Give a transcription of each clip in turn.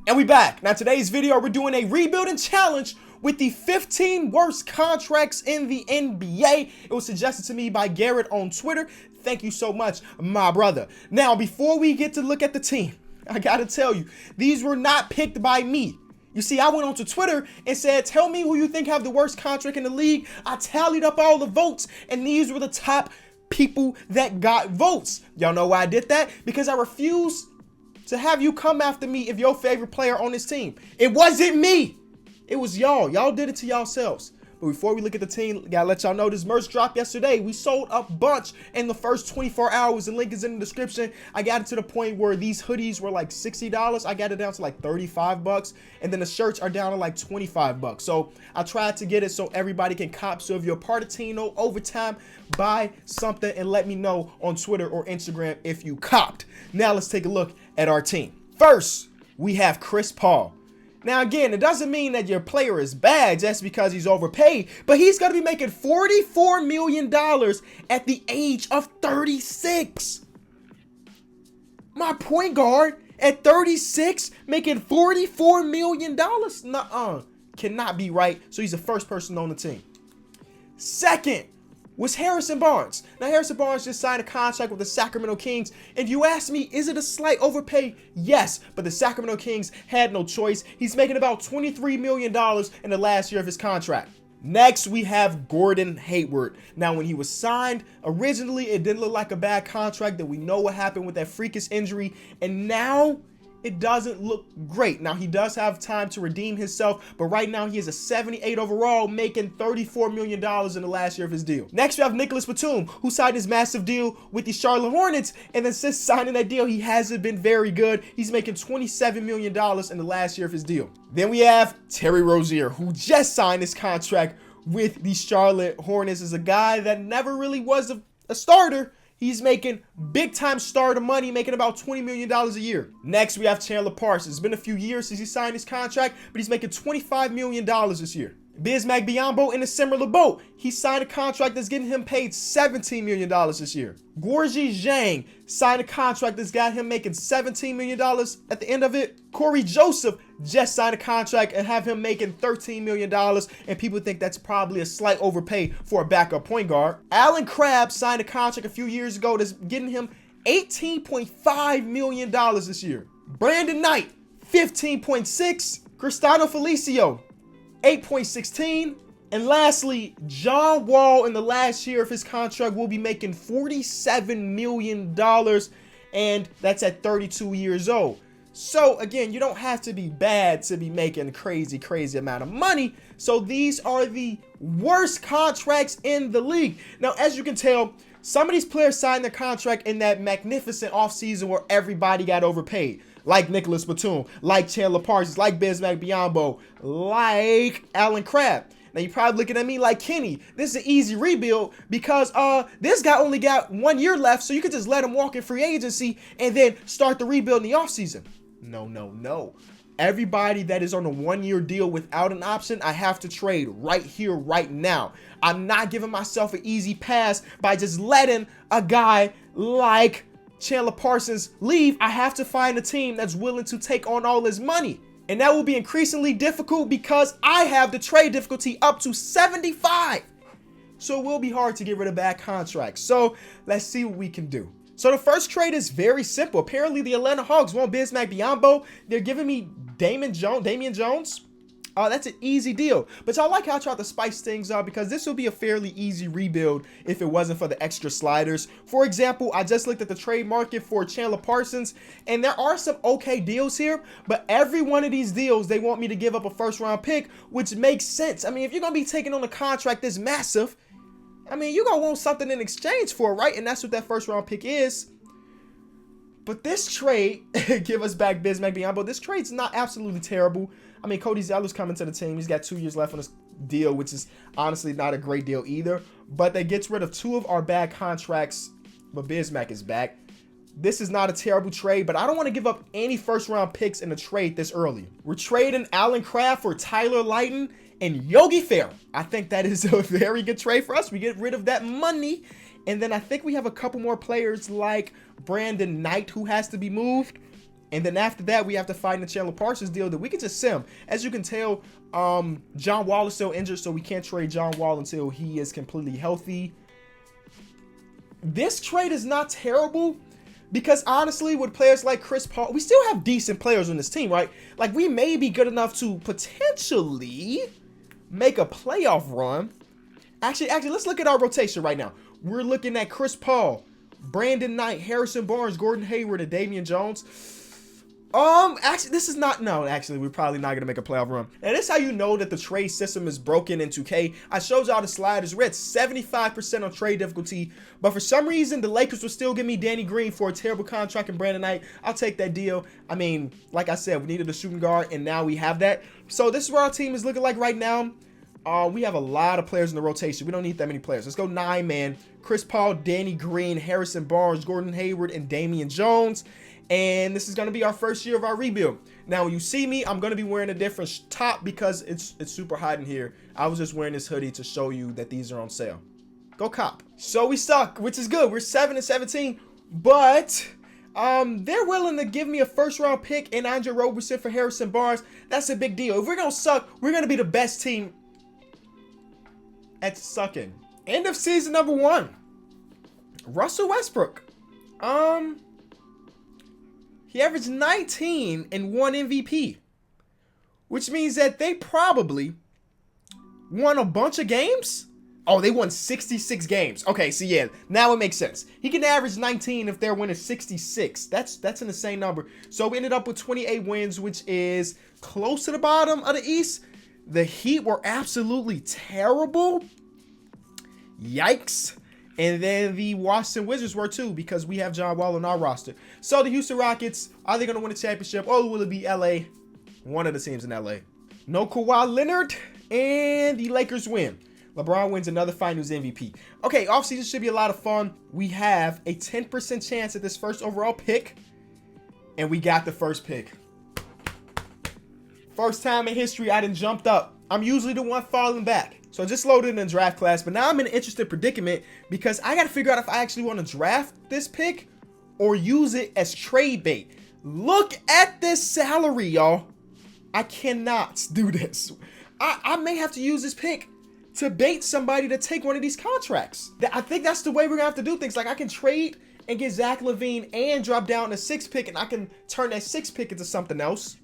And we back. Now today's video, we're doing a rebuilding challenge with the 15 worst contracts in the NBA. It was suggested to me by Garrett on Twitter. Thank you so much, my brother. Now, before we get to look at the team, I gotta tell you, these were not picked by me. You see, I went onto Twitter and said, tell me who you think have the worst contract in the league. I tallied up all the votes, and these were the top people that got votes. Y'all know why I did that? Because I refuse to have you come after me if your favorite player on this team. It wasn't me. It was y'all. Y'all did it to yourselves. But before we look at the team, gotta let y'all know this merch dropped yesterday. We sold a bunch in the first 24 hours. The link is in the description. I got it to the point where these hoodies were like $60. I got it down to like 35 bucks. And then the shirts are down to like 25 bucks. So I tried to get it so everybody can cop. So if you're a part of Tino Overtime, buy something and let me know on Twitter or Instagram if you copped. Now let's take a look at our team. First, we have Chris Paul. Now, again, it doesn't mean that your player is bad just because he's overpaid, but he's going to be making $44 million at the age of 36. My point guard at 36 making $44 million? Nuh-uh. Cannot be right. So he's the first person on the team. Second was Harrison Barnes. Now, Harrison Barnes just signed a contract with the Sacramento Kings. And you ask me, is it a slight overpay? Yes, but the Sacramento Kings had no choice. He's making about $23 million in the last year of his contract. Next, we have Gordon Hayward. Now, when he was signed, originally, it didn't look like a bad contract. That we know what happened with that freakish injury. And now it doesn't look great. Now, he does have time to redeem himself, but right now he is a 78 overall, making $34 million in the last year of his deal. Next, we have Nicholas Batum, who signed his massive deal with the Charlotte Hornets, and then since signing that deal, he hasn't been very good. He's making $27 million in the last year of his deal. Then we have Terry Rozier, who just signed his contract with the Charlotte Hornets. Is a guy that never really was a starter. He's making big time starter money, making about $20 million a year. Next, we have Chandler Parsons. It's been a few years since he signed his contract, but he's making $25 million this year. Bismack Biyombo in a similar boat. He signed a contract that's getting him paid $17 million this year. Gorgui Dieng signed a contract that's got him making $17 million at the end of it. Corey Joseph just signed a contract and have him making $13 million, and people think that's probably a slight overpay for a backup point guard. Allen Crabbe signed a contract a few years ago that's getting him $18.5 million this year. Brandon Knight, 15.6. Cristiano Felicio, 8.16. And lastly, John Wall in the last year of his contract will be making $47 million, and that's at 32 years old. So again, you don't have to be bad to be making a crazy amount of money. So these are the worst contracts in the league. Now, as you can tell, some of these players signed their contract in that magnificent offseason where everybody got overpaid. Like Nicholas Batum, like Chandler Parsons, like Bismack Biyombo, like Allen Crabbe. Now, you're probably looking at me like, Kenny, this is an easy rebuild because this guy only got 1 year left, so you could just let him walk in free agency and then start the rebuild in the offseason. No. Everybody that is on a 1 year deal without an option, I have to trade right here, right now. I'm not giving myself an easy pass by just letting a guy like Chandler Parsons leave. I have to find a team that's willing to take on all his money. And that will be increasingly difficult because I have the trade difficulty up to 75. So it will be hard to get rid of bad contracts. So let's see what we can do. So the first trade is very simple. Apparently the Atlanta Hawks want Bismack Biyombo. They're giving me Damian Jones. That's an easy deal. But I like how I tried to spice things up because this will be a fairly easy rebuild if it wasn't for the extra sliders. For example, I just looked at the trade market for Chandler Parsons, and there are some okay deals here, but every one of these deals, they want me to give up a first round pick, which makes sense. I mean, if you're going to be taking on a contract this massive, I mean, you're going to want something in exchange for it, right? And that's what that first round pick is. But this trade, give us back Bismack Biyombo. This trade's not absolutely terrible. I mean, Cody Zeller's coming to the team. He's got 2 years left on his deal, which is honestly not a great deal either. But that gets rid of 2 of our bad contracts, but Bismack is back. This is not a terrible trade, but I don't want to give up any first-round picks in a trade this early. We're trading Allen Crabbe for Tyler Lydon and Yogi Ferrell. I think that is a very good trade for us. We get rid of that money. And then I think we have a couple more players like Brandon Knight who has to be moved. And then after that, we have to find the Chandler Parsons deal that we can just sim. As you can tell, John Wall is still injured, so we can't trade John Wall until he is completely healthy. This trade is not terrible because honestly, with players like Chris Paul, we still have decent players on this team, right? Like, we may be good enough to potentially make a playoff run. Actually, let's look at our rotation right now. We're looking at Chris Paul, Brandon Knight, Harrison Barnes, Gordon Hayward, and Damian Jones. Actually, this is not, no, actually, we're probably not going to make a playoff run. And this is how you know that the trade system is broken in 2K. I showed y'all the sliders. We're at 75% on trade difficulty, but for some reason, the Lakers will still give me Danny Green for a terrible contract and Brandon Knight. I'll take that deal. I mean, like I said, we needed a shooting guard, and now we have that. So this is what our team is looking like right now. We have a lot of players in the rotation. We don't need that many players. Let's go 9-man. Chris Paul, Danny Green, Harrison Barnes, Gordon Hayward, and Damian Jones. And this is going to be our first year of our rebuild. Now, when you see me, I'm going to be wearing a different top because it's super hot in here. I was just wearing this hoodie to show you that these are on sale. Go cop. So we suck, which is good. We're 7-17, but they're willing to give me a first-round pick and Andre Roberson for Harrison Barnes. That's a big deal. If we're going to suck, we're going to be the best team at sucking. End of season number 1. Russell Westbrook. He averaged 19 and 1 MVP, which means that they probably won a bunch of games. Oh, they won 66 games. Okay, so yeah, now it makes sense. He can average 19 if they're winning 66. That's an insane number. So we ended up with 28 wins, which is close to the bottom of the East. The Heat were absolutely terrible. Yikes. And then the Washington Wizards were too, because we have John Wall on our roster. So the Houston Rockets, are they going to win a championship, or will it be LA? One of the teams in LA. No Kawhi Leonard, and the Lakers win. LeBron wins another Finals MVP. Okay, offseason should be a lot of fun. We have a 10% chance at this first overall pick, and we got the first pick. First time in history I done jumped up. I'm usually the one falling back. So I just loaded in the draft class, but now I'm in an interesting predicament because I got to figure out if I actually want to draft this pick or use it as trade bait. Look at this salary, y'all. I cannot do this. I may have to use this pick to bait somebody to take one of these contracts. I think that's the way we're going to have to do things. Like, I can trade and get Zach LaVine and drop down a 6th pick, and I can turn that 6th pick into something else.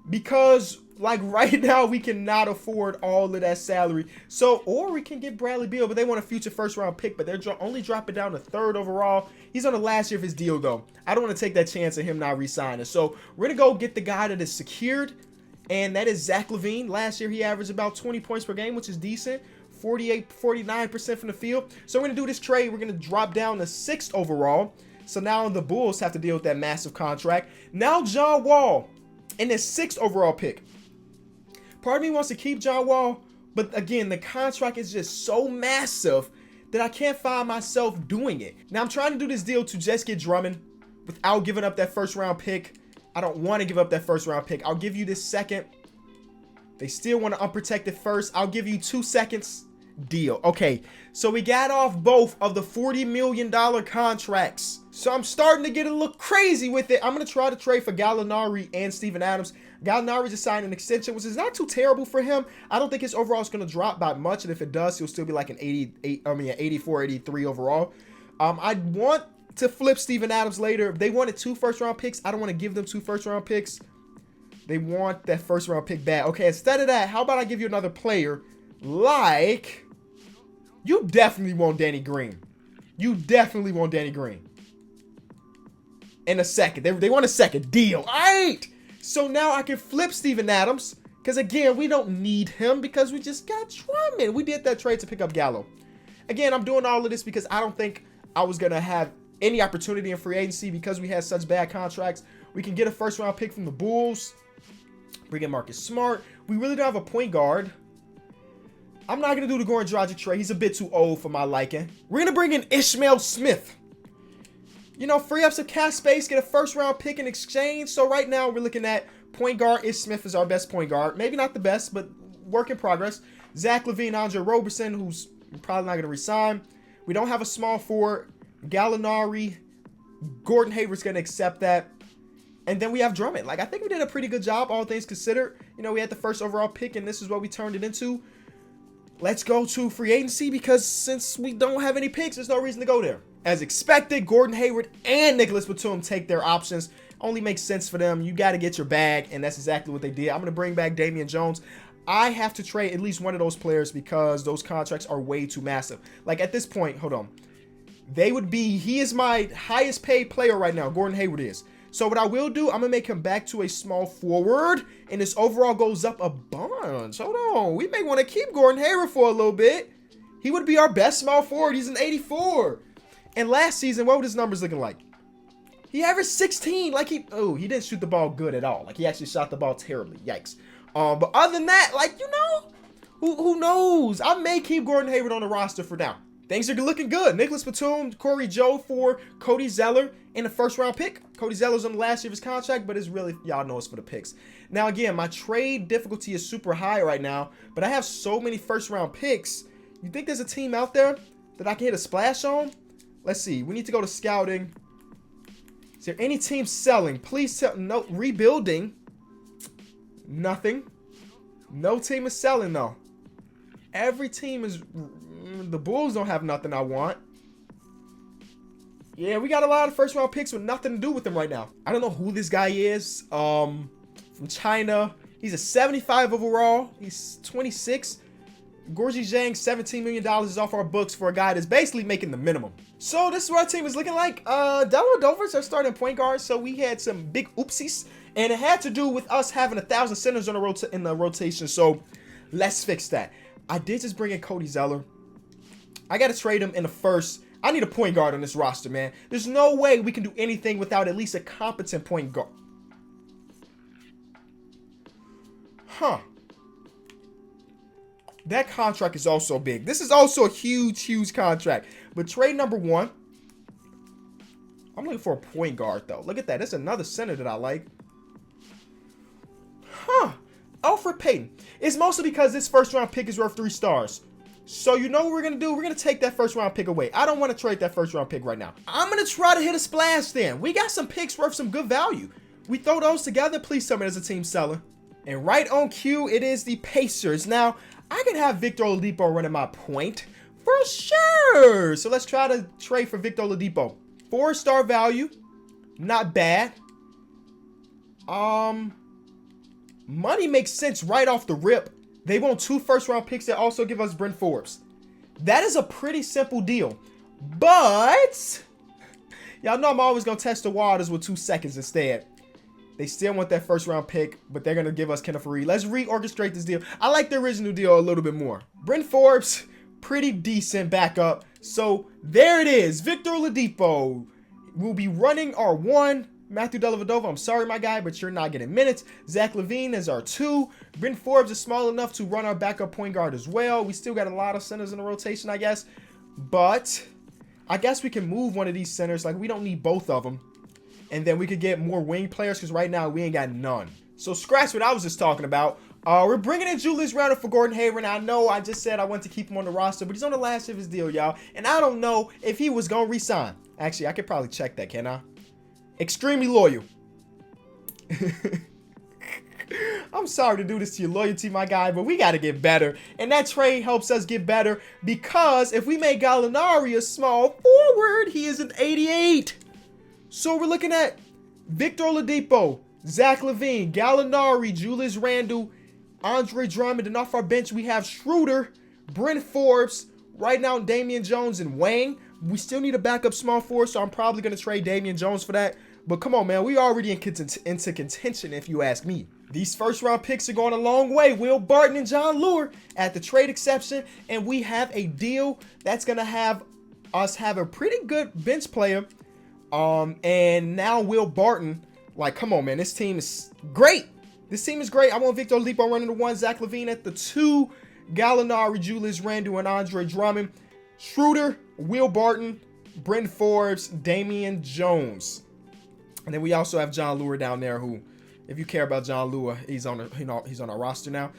Because, like, right now, we cannot afford all of that salary. So, or we can get Bradley Beal, but they want a future first-round pick, but they're only dropping down to 3rd overall. He's on the last year of his deal, though. I don't want to take that chance of him not re-signing. So, we're going to go get the guy that is secured, and that is Zach LaVine. Last year, he averaged about 20 points per game, which is decent. 49% from the field. So, we're going to do this trade. We're going to drop down to 6th overall. So, now the Bulls have to deal with that massive contract. Now, John Wall in this 6th overall pick. Part of me wants to keep John Wall, but again, the contract is just so massive that I can't find myself doing it. Now, I'm trying to do this deal to just get Drummond without giving up that first-round pick. I don't want to give up that first-round pick. I'll give you this second. They still want to unprotected first. I'll give you 2 seconds. Deal. Okay, so we got off both of the $40 million contracts. So I'm starting to get a little crazy with it. I'm going to try to trade for Gallinari and Steven Adams. Gallinari just signed an extension, which is not too terrible for him. I don't think his overall is going to drop by much, and if it does, he'll still be like an 84, 83 overall. I want to flip Steven Adams later. They wanted 2 first-round picks. I don't want to give them 2 first-round picks. They want that first-round pick back. Okay, instead of that, how about I give you another player like... You definitely want Danny Green. You definitely want Danny Green. In a second. They want a second. Deal. All right. So now I can flip Steven Adams. Because, again, we don't need him because we just got Drummond. We did that trade to pick up Gallo. Again, I'm doing all of this because I don't think I was going to have any opportunity in free agency because we had such bad contracts. We can get a first-round pick from the Bulls. Bring in Marcus Smart. We really don't have a point guard. I'm not going to do the Goran Dragic trade. He's a bit too old for my liking. We're going to bring in Ishmael Smith. You know, free up some cap space, get a first-round pick in exchange. So right now we're looking at point guard. Ish Smith is our best point guard. Maybe not the best, but work in progress. Zach LaVine, Andre Roberson, who's probably not going to resign. We don't have a small forward. Gallinari. Gordon Hayward's going to accept that. And then we have Drummond. Like, I think we did a pretty good job, all things considered. You know, we had the first overall pick, and this is what we turned it into. Let's go to free agency, because since we don't have any picks, there's no reason to go there. As expected, Gordon Hayward and Nicholas Batum take their options. Only makes sense for them. You got to get your bag, and that's exactly what they did. I'm going to bring back Damian Jones. I have to trade at least one of those players because those contracts are way too massive. Like, at this point, hold on. He is my highest paid player right now. Gordon Hayward is. So what I will do, I'm going to make him back to a small forward, and his overall goes up a bunch. Hold on. We may want to keep Gordon Hayward for a little bit. He would be our best small forward. He's an 84. And last season, what were his numbers looking like? He averaged 16. Like, he didn't shoot the ball good at all. Like, he actually shot the ball terribly. Yikes. But other than that, like, you know, who knows? I may keep Gordon Hayward on the roster for now. Things are looking good. Nicholas Batum, Corey Joe for Cody Zeller in the first round pick. Cody Zeller's on the last year of his contract, but it's really, y'all know it's for the picks. Now, again, my trade difficulty is super high right now, but I have so many first round picks. You think there's a team out there that I can hit a splash on? Let's see. We need to go to scouting. Is there any team selling? Please tell. No. Rebuilding. Nothing. No team is selling, though. Every team is... The Bulls don't have nothing I want. Yeah, we got a lot of first round picks with nothing to do with them right now. I don't know who this guy is. From China. He's a 75 overall. He's 26. Gorgie Zhang, $17 million is off our books for a guy that's basically making the minimum. So this is what our team is looking like. Delaware Dovers are starting point guard, so we had some big oopsies. And it had to do with us having 1,000 centers on in the rotation, so let's fix that. I did just bring in Cody Zeller. I got to trade him in the first. I need a point guard on this roster, man. There's no way we can do anything without at least a competent point guard. Huh. That contract is also big. This is also a huge, huge contract. But trade number one. I'm looking for a point guard, though. Look at that. That's another center that I like. Huh. Alfred Payton. It's mostly because this first round pick is worth 3 stars. So you know what we're going to do? We're going to take that first round pick away. I don't want to trade that first round pick right now. I'm going to try to hit a splash then. We got some picks worth some good value. We throw those together. Please tell me there's a team selling. And right on cue, it is the Pacers. Now, I can have Victor Oladipo running my point for sure. So let's try to trade for Victor Oladipo. 4-star value. Not bad. Money makes sense right off the rip. They want 2 first-round picks that also give us Bryn Forbes. That is a pretty simple deal. But y'all know I'm always going to test the waters with 2 seconds instead. They still want that first-round pick, but they're going to give us Kenneth Faried. Let's reorchestrate this deal. I like the original deal a little bit more. Bryn Forbes, pretty decent backup. So there it is. Victor Oladipo will be running our 1. Matthew Dellavedova, I'm sorry, my guy, but you're not getting minutes. Zach LaVine is our 2. Bryn Forbes is small enough to run our backup point guard as well. We still got a lot of centers in the rotation, I guess. But I guess we can move one of these centers. Like, we don't need both of them. And then we could get more wing players because right now we ain't got none. So scratch what I was just talking about. We're bringing in Julius Randle for Gordon Hayward. I know I just said I want to keep him on the roster, but he's on the last of his deal, y'all. And I don't know if he was going to resign. Actually, I could probably check that, can I? Extremely loyal. I'm sorry to do this to your loyalty, my guy, but we got to get better. And that trade helps us get better because if we make Gallinari a small forward, he is an 88. So we're looking at Victor Oladipo, Zach LaVine, Gallinari, Julius Randle, Andre Drummond, and off our bench we have Schroeder, Bryn Forbes, right now Damian Jones and Wang. We still need a backup small forward, so I'm probably going to trade Damian Jones for that. But come on, man, we already into contention if you ask me. These first-round picks are going a long way. Will Barton and John Lure at the trade exception, and we have a deal that's going to have us have a pretty good bench player. And now Will Barton, like, come on, man, this team is great. This team is great. I want Victor Oladipo running the 1, Zach LaVine at the 2, Gallinari, Julius Randle, and Andre Drummond. Schroeder, Will Barton, Bryn Forbes, Damian Jones. And then we also have John Lure down there who, if you care about John Lure, he's on our roster now.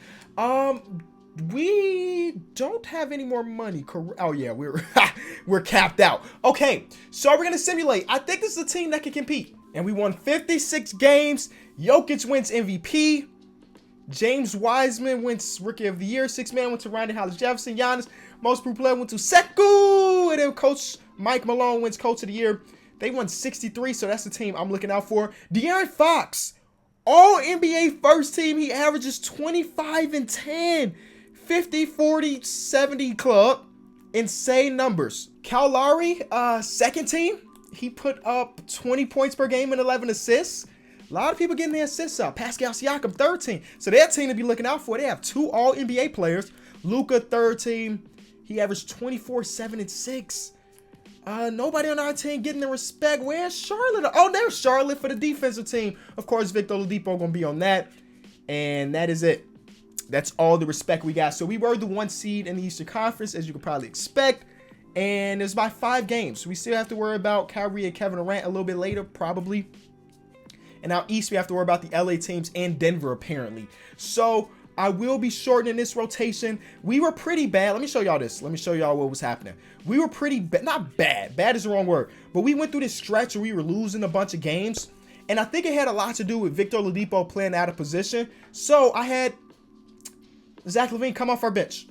We don't have any more money. Oh yeah, we're capped out. Okay, so we're gonna simulate. I think this is a team that can compete. And we won 56 games. Jokic wins MVP. James Wiseman wins Rookie of the Year. Sixth man went to Rondae Hollis-Jefferson. Giannis, most improved player, went to Sekou. And then Coach Mike Malone wins Coach of the Year. They won 63, so that's the team I'm looking out for. De'Aaron Fox, all NBA first team. He averages 25 and 10. 50, 40, 70 club. Insane numbers. Kyle Lowry, second team. He put up 20 points per game and 11 assists. A lot of people getting their assists up. Pascal Siakam, third team. So their team to be looking out for. They have 2 All-NBA players. Luka, third team. He averaged 24, 7, and 6. Nobody on our team getting the respect. Where's Charlotte? Oh, there's Charlotte for the defensive team. Of course, Victor Oladipo going to be on that. And that is it. That's all the respect we got. So we were the 1 seed in the Eastern Conference, as you could probably expect. And it's by 5 games. We still have to worry about Kyrie and Kevin Durant a little bit later, probably. And out East, we have to worry about the LA teams and Denver, apparently. So I will be shortening this rotation. We were pretty bad. Let me show y'all this. Let me show y'all what was happening. We were pretty bad. Not bad. Bad is the wrong word. But we went through this stretch where we were losing a bunch of games. And I think it had a lot to do with Victor Oladipo playing out of position. So I had Zach LaVine come off our bench.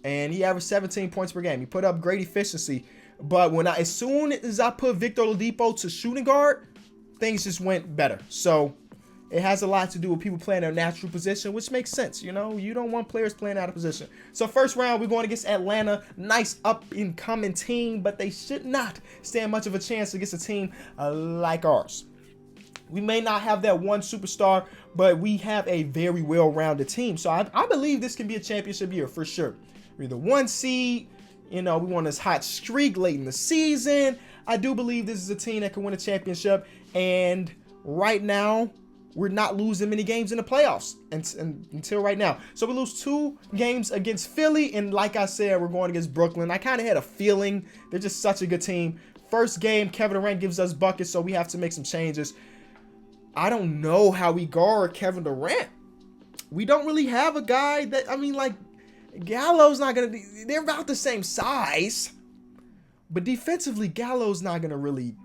And he averaged 17 points per game. He put up great efficiency. But as soon as I put Victor Oladipo to shooting guard, things just went better. So it has a lot to do with people playing their natural position, which makes sense. You know, you don't want players playing out of position. So first round, we're going against Atlanta. Nice up-and-coming team, but they should not stand much of a chance against a team like ours. We may not have that one superstar, but we have a very well-rounded team. So I believe this can be a championship year for sure. We're the 1 seed. You know, we want this hot streak late in the season. I do believe this is a team that can win a championship. And right now, we're not losing many games in the playoffs until right now. So we lose 2 games against Philly. And like I said, we're going against Brooklyn. I kind of had a feeling they're just such a good team. First game, Kevin Durant gives us buckets, so we have to make some changes. I don't know how we guard Kevin Durant. We don't really have a guy that, I mean, like, Gallo's not going to, they're about the same size. But defensively, Gallo's not going to really,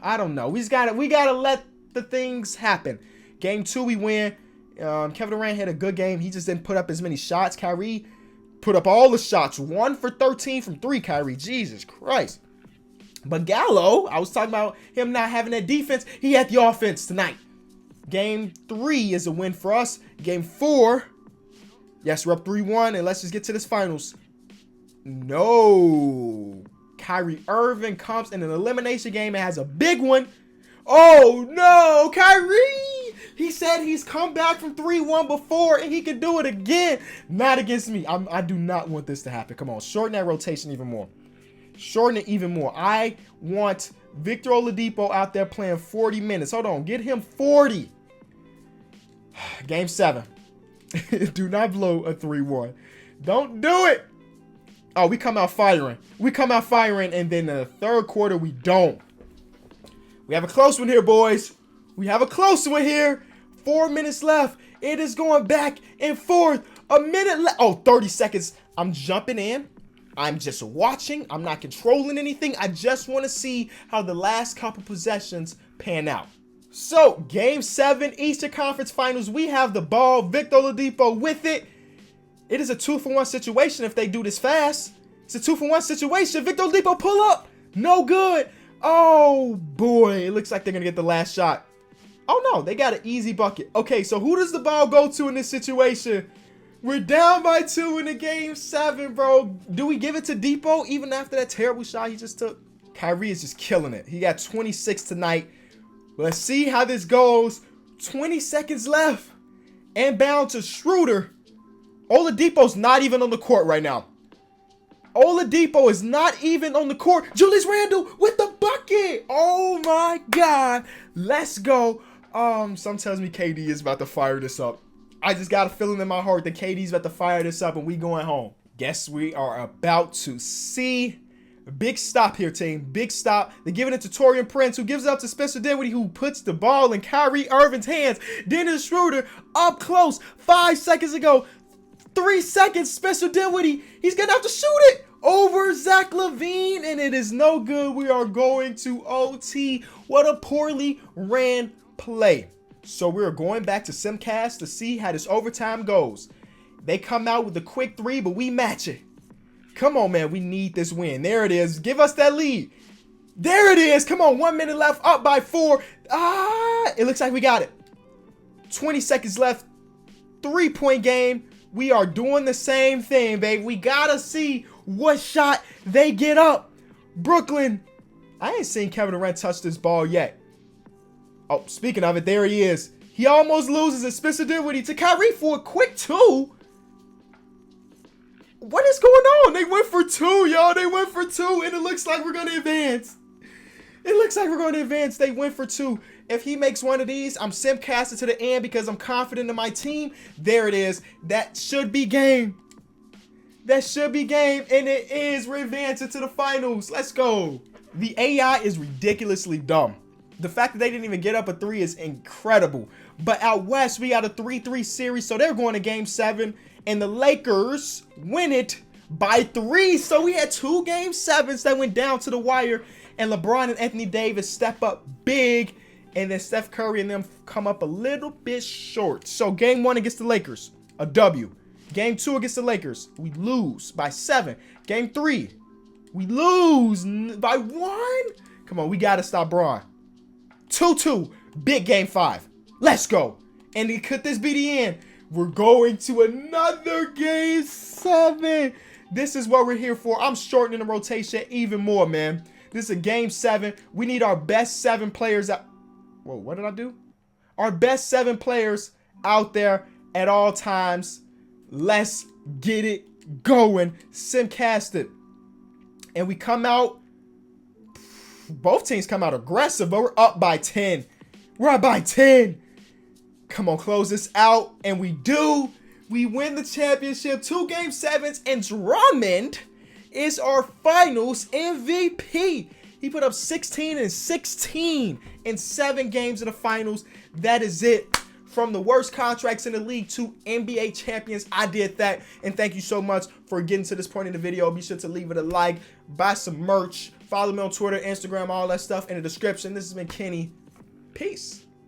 I don't know. We got to let the things happen. Game 2, we win. Kevin Durant had a good game. He just didn't put up as many shots. Kyrie put up all the shots. 1 for 13 from 3, Kyrie. Jesus Christ. But Gallo, I was talking about him not having that defense. He had the offense tonight. Game 3 is a win for us. Game 4, yes, we're up 3-1, and let's just get to this finals. No. Kyrie Irving comes in an elimination game and has a big one. Oh, no, Kyrie. He said he's come back from 3-1 before, and he can do it again. Not against me. I do not want this to happen. Come on, shorten that rotation even more. Shorten it even more. I want Victor Oladipo out there playing 40 minutes. Hold on, get him 40. Game 7. Do not blow a 3-1. Don't do it. Oh, we come out firing. We come out firing, and then the third quarter, we don't. We have a close one here, boys. We have a close one here. 4 minutes left. It is going back and forth. A minute left. Oh, 30 seconds. I'm jumping in. I'm just watching. I'm not controlling anything. I just want to see how the last couple possessions pan out. So, Game 7, Eastern Conference Finals. We have the ball. Victor Oladipo with it. It is a 2-for-1 situation if they do this fast. It's a 2-for-1 situation. Victor Oladipo pull up. No good. Oh, boy. It looks like they're going to get the last shot. Oh, no. They got an easy bucket. Okay, so who does the ball go to in this situation? We're down by 2 in the Game 7, bro. Do we give it to Depot even after that terrible shot he just took? Kyrie is just killing it. He got 26 tonight. Let's see how this goes. 20 seconds left. Inbound to Schroeder. Oladipo's not even on the court right now. Oladipo is not even on the court. Julius Randle with the bucket. Oh my God. Let's go. Some tells me KD is about to fire this up. I just got a feeling in my heart that KD's about to fire this up and we going home. Guess we are about to see. Big stop here, team. Big stop. They're giving it to Taurean Prince, who gives it up to Spencer Dinwiddie, who puts the ball in Kyrie Irving's hands. Dennis Schroeder up close 5 seconds ago. 3 seconds. Spencer Dinwiddie. He's going to have to shoot it. over Zach LaVine, and it is no good. We are going to OT. What a poorly ran play. So we're going back to Simcast to see how this overtime goes. They come out with a quick three, but we match it. Come on, man. We need this win. There it is. Give us that lead. There it is. Come on. 1 minute left. Up by 4. It looks like we got it. 20 seconds left. 3-point game. We are doing the same thing, babe. We got to see what shot they get up. Brooklyn. I ain't seen Kevin Durant touch this ball yet. Oh, speaking of it, there he is. He almost loses it. Spencer Dinwiddie to Kyrie for a quick 2. What is going on? They went for 2, y'all. They went for 2, and it looks like we're going to advance. It looks like we're going to advance. They went for 2. If he makes one of these, I'm simcasting to the end because I'm confident in my team. There it is. That should be game. That should be game, and it is. We're advancing to the finals. Let's go. The AI is ridiculously dumb. The fact that they didn't even get up a 3 is incredible. But out west, we got a 3-3 series, so they're going to game 7. And the Lakers win it by 3. So we had 2 game 7s that went down to the wire. And LeBron and Anthony Davis step up big. And then Steph Curry and them come up a little bit short. So game 1 against the Lakers, a W. Game 2 against the Lakers, we lose by 7. Game 3, we lose by 1. Come on, we got to stop Bron. 2-2, big game 5. Let's go. And could this be the end? We're going to another game 7. This is what we're here for. I'm shortening the rotation even more, man. This is a game 7. We need our best 7 players out. Whoa, what did I do? Our best 7 players out there at all times. Let's get it going. Simcast it. And we come out. Both teams come out aggressive, but we're up by 10. We're up by 10. Come on, close this out. And we do. We win the championship. 2 game 7s. And Drummond is our finals MVP. He put up 16 and 16 in 7 games in the finals. That is it. From the worst contracts in the league to NBA champions, I did that. And thank you so much for getting to this point in the video. Be sure to leave it a like, buy some merch, follow me on Twitter, Instagram, all that stuff in the description. This has been Kenny. Peace.